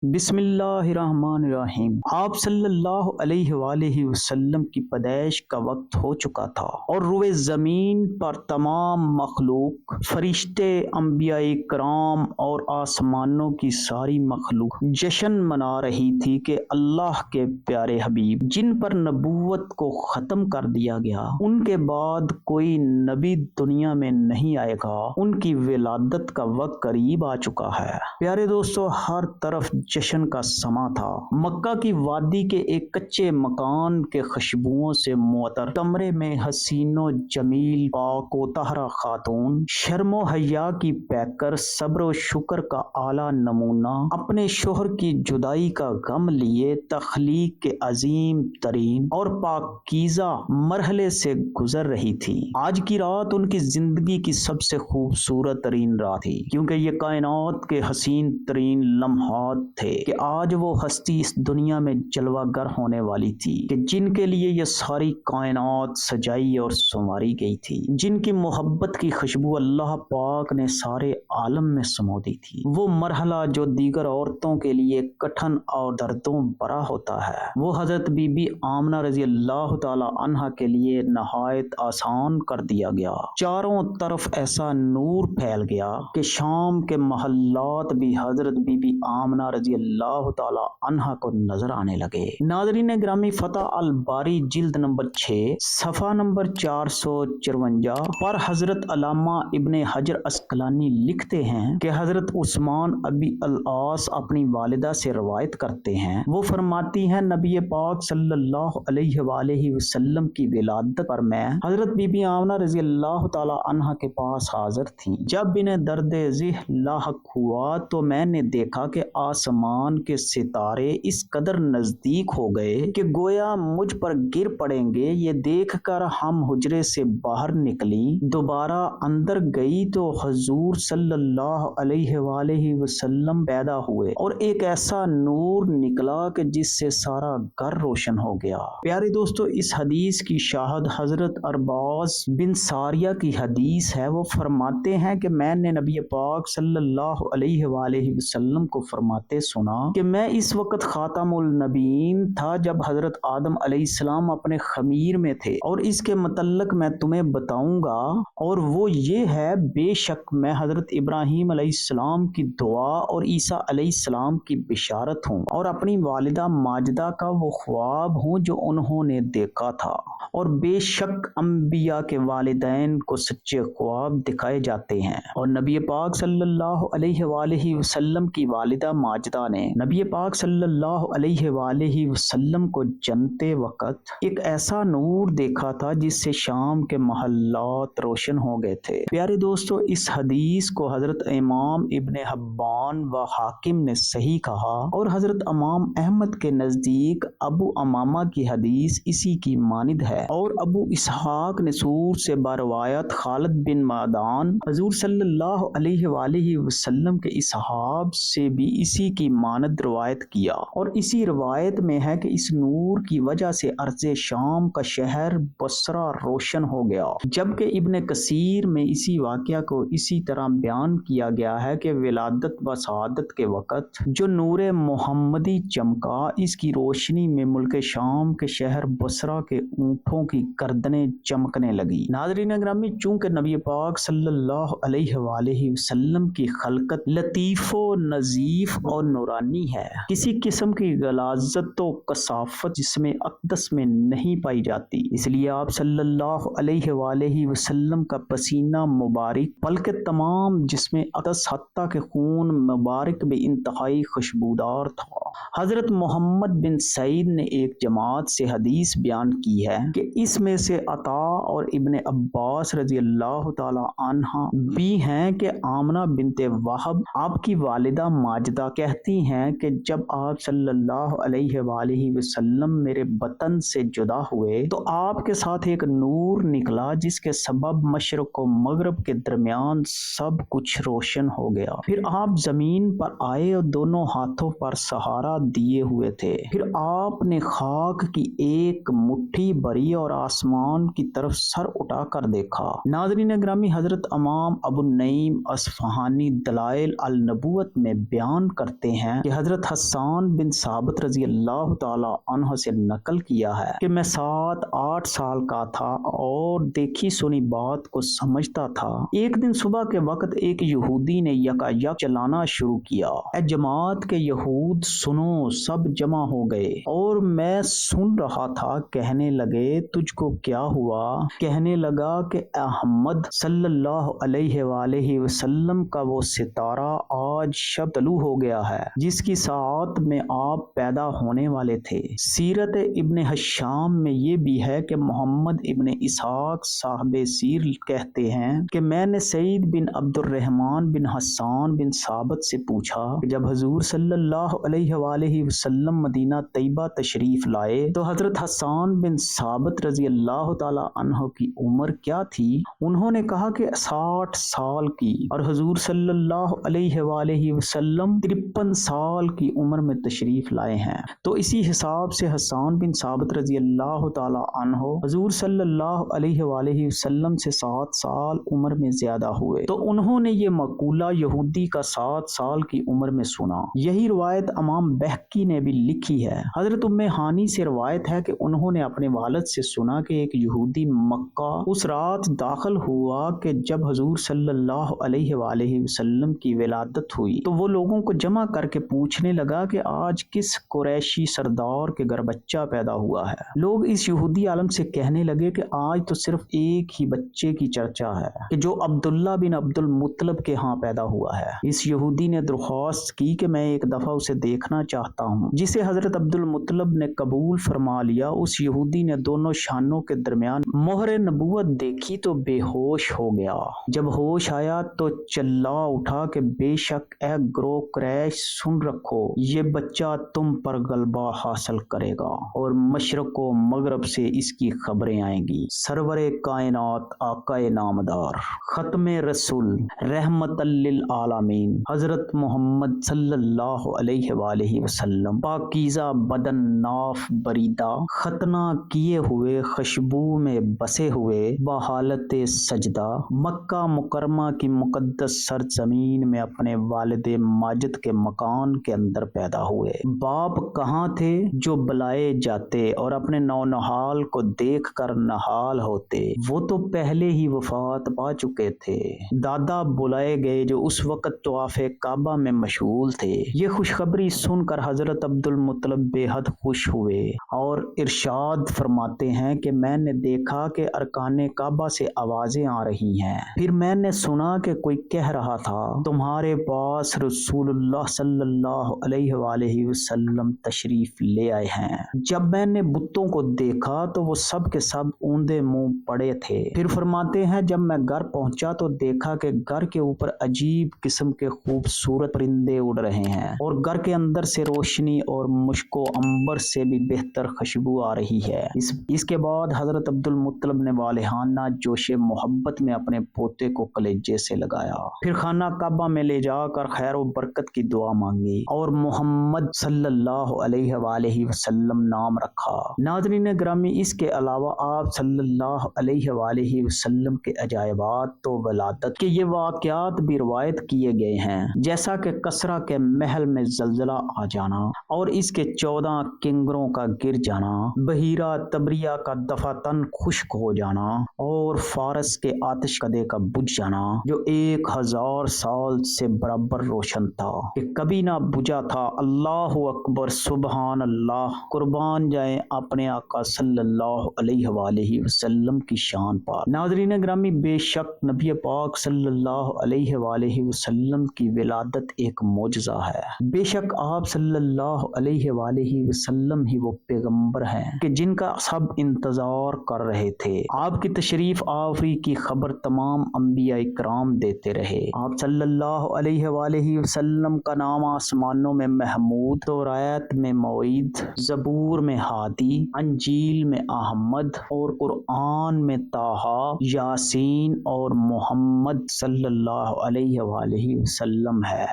بسم اللہ الرحمن الرحیم۔ آپ صلی اللہ علیہ وآلہ وسلم کی پیدائش کا وقت ہو چکا تھا اور روئے زمین پر تمام مخلوق، فرشتے، انبیاء کرام اور آسمانوں کی ساری مخلوق جشن منا رہی تھی کہ اللہ کے پیارے حبیب جن پر نبوت کو ختم کر دیا گیا، ان کے بعد کوئی نبی دنیا میں نہیں آئے گا، ان کی ولادت کا وقت قریب آ چکا ہے۔ پیارے دوستو، ہر طرف جشن کا سما تھا۔ مکہ کی وادی کے ایک کچے مکان کے خوشبوؤں سے معطر کمرے میں حسین و جمیل، پاک و طاہرہ خاتون، شرم و حیا کی پیکر، صبر و شکر کا اعلیٰ نمونہ، اپنے شوہر کی جدائی کا غم لیے تخلیق کے عظیم ترین اور پاکیزہ مرحلے سے گزر رہی تھی۔ آج کی رات ان کی زندگی کی سب سے خوبصورت ترین رات تھی، کیونکہ یہ کائنات کے حسین ترین لمحات تھے کہ آج وہ ہستی اس دنیا میں جلوہ گر ہونے والی تھی، کہ جن کے لیے یہ ساری کائنات سجائی اور سنواری گئی تھی، جن کی محبت کی خوشبو اللہ پاک نے سارے عالم میں سمو دی تھی۔ وہ مرحلہ جو دیگر عورتوں کے لیے کٹھن اور دردوں برا ہوتا ہے، وہ حضرت بی بی آمنہ رضی اللہ تعالی عنہا کے لیے نہایت آسان کر دیا گیا۔ چاروں طرف ایسا نور پھیل گیا کہ شام کے محلات بھی حضرت بی بی آمنہ رضی اللہ تعالی عنہا کو نظر آنے لگے۔ ناظرین گرامی، فتح الباری جلد نمبر 6 صفحہ نمبر 454 پر حضرت علامہ ابن حجر عسقلانی لکھتے ہیں کہ حضرت عثمان ابی العاص اپنی والدہ سے روایت کرتے ہیں، وہ فرماتی ہیں نبی پاک صلی اللہ علیہ وآلہ وسلم کی ولادت پر میں حضرت بی بی آمنہ رضی اللہ تعالی عنہا کے پاس حاضر تھیں۔ جب انہیں درد ذہ لاحق ہوا تو میں نے دیکھا کہ آسمان کے ستارے اس قدر نزدیک ہو گئے کہ گویا مجھ پر گر پڑیں گے۔ یہ دیکھ کر ہم حجرے سے باہر نکلی، دوبارہ اندر گئی تو حضور صلی اللہ علیہ وآلہ وسلم پیدا ہوئے اور ایک ایسا نور نکلا کہ جس سے سارا گھر روشن ہو گیا۔ پیارے دوستو، اس حدیث کی شاہد حضرت ارباز بن ساریہ کی حدیث ہے۔ وہ فرماتے ہیں کہ میں نے نبی پاک صلی اللہ علیہ وآلہ وسلم کو فرماتے سنا کہ میں اس وقت خاتم النبیین تھا جب حضرت آدم علیہ السلام اپنے خمیر میں تھے، اور اس کے متعلق میں تمہیں بتاؤں گا، اور وہ یہ ہے بے شک میں حضرت ابراہیم علیہ السلام کی دعا اور عیسیٰ علیہ السلام کی بشارت ہوں، اور اپنی والدہ ماجدہ کا وہ خواب ہوں جو انہوں نے دیکھا تھا، اور بے شک انبیاء کے والدین کو سچے خواب دکھائے جاتے ہیں۔ اور نبی پاک صلی اللہ علیہ وآلہ وسلم کی والدہ ماجدہ نے نبی پاک صلی اللہ علیہ وآلہ وسلم کو جنتے وقت ایک ایسا نور دیکھا تھا جس سے شام کے محلات روشن ہو گئے تھے۔ پیارے دوستو، اس حدیث کو حضرت امام ابن حبان و حاکم نے صحیح کہا، اور حضرت امام احمد کے نزدیک ابو امامہ کی حدیث اسی کی مانند ہے، اور ابو اسحاق نے سور سے بروایت خالد بن معدان حضور صلی اللہ علیہ وآلہ وسلم کے اصحاب سے بھی اسی کی مانند روایت کیا، اور اسی روایت میں ہے کہ اس نور کی وجہ سے ارض شام کا شہر بصرہ روشن ہو گیا، جبکہ ابن کثیر میں اسی واقعہ کو اسی طرح بیان کیا گیا ہے کہ ولادت و سعادت کے وقت جو نور محمدی چمکا، اس کی روشنی میں ملک شام کے شہر بصرہ کے اونٹوں کی گردنیں چمکنے لگی۔ ناظرین گرامی، چونکہ نبی پاک صلی اللہ علیہ وآلہ وسلم کی خلقت لطیف و نظیف اور نورانی ہے، کسی قسم کی غلاظت و کثافت جسم اقدس میں نہیں پائی جاتی، اس لیے آپ صلی اللہ علیہ وآلہ وسلم کا پسینہ مبارک بلکہ تمام جسم اقدس حتیٰ کہ خون مبارک بھی انتہائی خوشبودار تھا۔ حضرت محمد بن سعید نے ایک جماعت سے حدیث بیان کی ہے کہ اس میں سے عطا اور ابن عباس رضی اللہ تعالی عنہ بھی ہیں کہ آمنہ بنت وہب آپ کی والدہ ماجدہ کہتی ہیں کہ جب آپ صلی اللہ علیہ وآلہ وسلم میرے بطن سے جدا ہوئے تو آپ کے ساتھ ایک نور نکلا جس کے سبب مشرق و مغرب کے درمیان سب کچھ روشن ہو گیا۔ پھر آپ زمین پر آئے اور دونوں ہاتھوں پر سہارا دیے ہوئے تھے، پھر آپ نے خاک کی ایک مٹھی بھری اور آسمان کی طرف طرف सर उठाकर देखा। नाज़रीन ग्रामी, हजरत इमाम अबू नईम अस्फहानी दलाइल अल नबूवत में बयान करते हैं कि हजरत हसन बिन साबित रजी अल्लाह ताला अन्हु से नकल किया है कि मैं 7-8 साल का था और देखी सुनी बात को समझता था। एक दिन सुबह के वक्त एक यहूदी ने यकायक चलाना शुरू किया, ए जमात के यहूद सुनो, सब जमा हो गए और मैं सुन रहा था। कहने लगे तुझको क्या हुआ? कहने लगा कि अहमद सल्लल्लाहु अलैहि वसल्लम का वो सितारा आज शब तलू हो गया है जिसकी साथ में आप पैदा होने वाले थे। सीरत इब्ने हशाम में ये भी है कि मोहम्मद इब्ने इसहाक साहबे सीर कहते हैं कि मैंने सईद बिन अब्दुर्रहमान बिन हसन बिन साबित से पूछा कि जब हुजूर सल्लल्लाहु अलैहि वसल्लम मदीना तैयबा तशरीफ लाए तो हजरत हसन बिन साबित रजी अल्लाह ताला अन्हु की उम्र क्या थी? उन्होंने कहा कि 60 साल की और हुजूर सल्लल्लाहु अलैहि वसल्लम 53 साल की उम्र में तशरीफ लाए हैं। तो इसी हिसाब से हसन बिन साबित रजी अल्लाह ताला अन्हु हुजूर सल्लल्लाहु अलैहि वसल्लम से 7 साल उम्र में ज्यादा हुए। तो उन्होंने ये मकूला यहूदी का 7 साल की उम्र में सुना। यही रिवायत इमाम बहकी ने भी लिखी है। हजरत उम्मे हानी से रिवायत है कि उन्होंने अपने वालिद से सुना कि एक यहूदी मक्का उस रात दाखिल हुआ कि जब हुजूर सल्लल्लाहु अलैहि वसल्लम की विलादत हुई। तो वो लोगों को जमा करके पूछने लगा कि आज किस कुरैशी सरदार के घर बच्चा पैदा हुआ है। लोग इस यहूदी आलम से कहने लगे कि आज तो सिर्फ एक ही बच्चे की चर्चा है कि जो अब्दुल्ला बिन अब्दुल मुत्तलब के यहाँ पैदा हुआ है। इस यहूदी ने दरख्वास्त की कि मैं एक दफा उसे देखना चाहता हूँ, जिसे हजरत अब्दुल मुत्तलब ने कबूल फरमा लिया। उस यहूदी ने दोनों शानों के दरमियान मोहरे नबूवत देखी तो बेहोश हो गया। जब होश आया तो चिल्ला उठा कि बेशक ए ग्रोह कुरैश सुन रखो, ये बच्चा तुम पर गलबा हासिल करेगा और मशरक व मगरब से इसकी खबरें आएंगी। सरवरे कायनात आकाए नामदार खत्मे रसूल रहमतल लिल आलमीन हजरत मोहम्मद सल्लल्लाहु अलैहि वसल्लम पाकीज़ा बदन नाफ बरीदा खतना किए हुए खुशबू में बसे हुए बहालत सजदा मक्का मुकरमा की मुकद्दस सरजमीन में अपने वालिदे माजिद के मकान के अंदर पैदा हुए। बाप कहाँ थे जो बुलाए जाते और अपने नौनहाल को देखकर नहाल होते, वो तो पहले ही वफात पा चुके थे। दादा बुलाए गए जो उस वक्त तवाफ़े काबा में मशगूल थे। ये खुशखबरी सुनकर हजरत अब्दुल मुत्तलब बेहद खुश हुए और इरशाद फरमाते हैं कि मैंने देखा कि अरकाने काबा से आवाजें आ रही हैं। फिर मैंने सुना कि कोई कह रहा था तुम्हारे पास रसूलुल्लाह सल्लल्लाहु अलैहि वसल्लम तशरीफ ले आए हैं। जब मैंने बुतों को देखा तो वो सब के सब ऊंधे मुंह पड़े थे। फिर फरमाते हैं जब मैं घर पहुंचा तो देखा कि घर के ऊपर अजीब किस्म के खूबसूरत परिंदे उड़ रहे हैं और घर के अंदर से रोशनी और मुश्को अंबर से भी बेहतर खुशबू आ रही है। इसके बाद हजरत अब्दुल मुत्तलब ने वालिहाना जोशे मोहब्बत में अपने पोते को कलेजे से लगाया। फिर खाना काबा में ले जाकर खैर व बरकत की दुआ मांगी और मोहम्मद सल्लल्लाहु अलैहि वसल्लम नाम रखा। नाज़रीन ग्रामी, इसके अलावा आप सल्लल्लाहु अलैहि वसल्लम के अजायबात तो वलादत के ये वाक़यात भी रिवायत किए गए हैं, जैसा कि कसरा के महल में जल्जला आ जाना और इसके 14 किंगरों का गिर जाना, बहीरा तबरिया का दफातन खुश्क हो जाना और फारस के आतिश कदे का बुझ जाना जो 1000 साल से बराबर रोशन था कि कभी ना बुझा था। अल्लाह अकबर सुबहान अल्लाह, कुर्बान जाए अपने आका सल्लल्लाहु अलैहि वसल्लम की शान पर। नाज़रीन ग्रामी, बेशक नबी पाक सल्लल्लाहु अलैहि वसल्लम की विलादत एक मौजज़ा है। बेशक आप सल्लल्लाहु अलैहि वसल्लम ही वो पैगंबर हैं कि जिनका सब इंतजार कर रहे थे। आपकी तशरीफ आवरी की खबर तमाम अंबिया इकराम देते रहे। आप सल्लल्लाहु अलैहि वसल्लम का नाम आसमानों में महमूद, तौरात में मौईद, ज़बूर में हादी, अंजील में अहमद और कुरान में ताहा, यासीन और मोहम्मद सल्लल्लाहु अलैहि वसल्लम है।